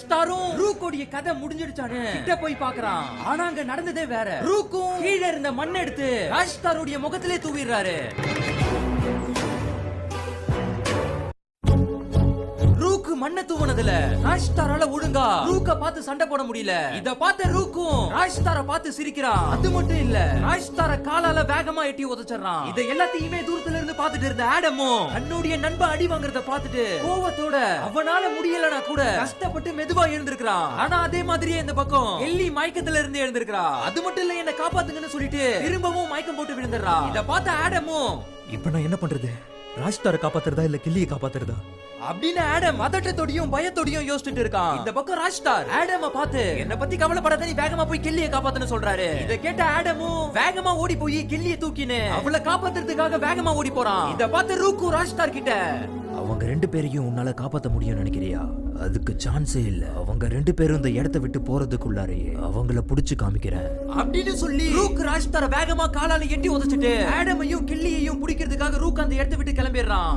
ராஜ்ஸ்டாரும் ரூக்கோடைய கதை முடிஞ்சிடுச்சானு கிட்ட போய் பாக்குறான். ஆனா அங்க நடந்ததே வேற. ரூக்கும் கீழ இருந்த மண்ணை எடுத்து ராஜ்ஸ்டாருடைய முகத்திலே தூவிடுறாரு. ரூக்கு மண்ணை தூவனதுல ராஜ்ஸ்டாரால ஒழுங்கா ரூக்க பார்த்து சண்டை போட முடியல. இத பார்த்த ரூக்கும் ராஜ்ஸ்டார பார்த்து சிரிக்கிறான். அது மட்டும் இல்ல, ராஜ்ஸ்டார காலால வேகமா எட்டி உதைச்சறான். இத எல்லாத்தையுமே தூரத்துல இருந்து பார்த்துட்டு இருந்த ஆடமும் தன்னுடைய நண்பன் அடி வாங்குறத பார்த்துட்டு கோவத்தோட அவனால முடியலனா கூட கஷ்டப்பட்டு மெதுவா எழுந்திருக்கான். ஆனா அதே மாதிரியே இந்த பக்கம் எல்லி மயக்கத்துல இருந்து எழுந்திருக்கா. அது மட்டும் இல்ல, என்ன காப்பாத்துங்கன்னு சொல்லிட்டு திரும்பவும் மயக்கம் போட்டு விழுந்துறா. இத பார்த்த ஆடமும் இப்ப நான் என்ன பண்றது? ராஜ்ஸ்டாரை காப்பாத்துறதா இல்ல கில்லியை காப்பாத்துறதா அப்படின்னு ஆடம் அதட்டத்தோடையும் பயத்தோடையும் யோசிச்சுட்டு இருக்கான். இந்த பக்கம் ராஜ்ஸ்டார் ஆடம பார்த்து என்ன பத்தி கவலைப்படாத, நீ வேகமா போய் கில்லியை காப்பாத்துன்னு சொல்றாரு. இத கேட்ட ஆடமும் வேகமா ஓடி போய் கில்லியை தூக்கின்னு அவளை காப்பாத்துறதுக்காக வேகமா ஓடி போறான். இத பார்த்து ரூக்கு ராஜ்ஸ்டார் கிட்ட, அவங்க 2 பேரையும் உன்னால காப்பாத்த முடியும்னு நினைக்கிறியா? அதுக்கு சான்ஸே இல்ல. அவங்க 2 பேரும் இந்த இடத்தை விட்டு போறதுக்குள்ளாரையே அவங்கள புடிச்சு காமிக்கிறேன் அப்படின்னு சொல்லி ரூக் ராஜ்ஸ்டார வேகமா காலால எட்டி உதைச்சிட்டு ஆடமையும் கில்லியையும் பிடிக்கிறதுக்காக ரூக் அந்த இடத்தை விட்டு கிளம்பிடுறான்.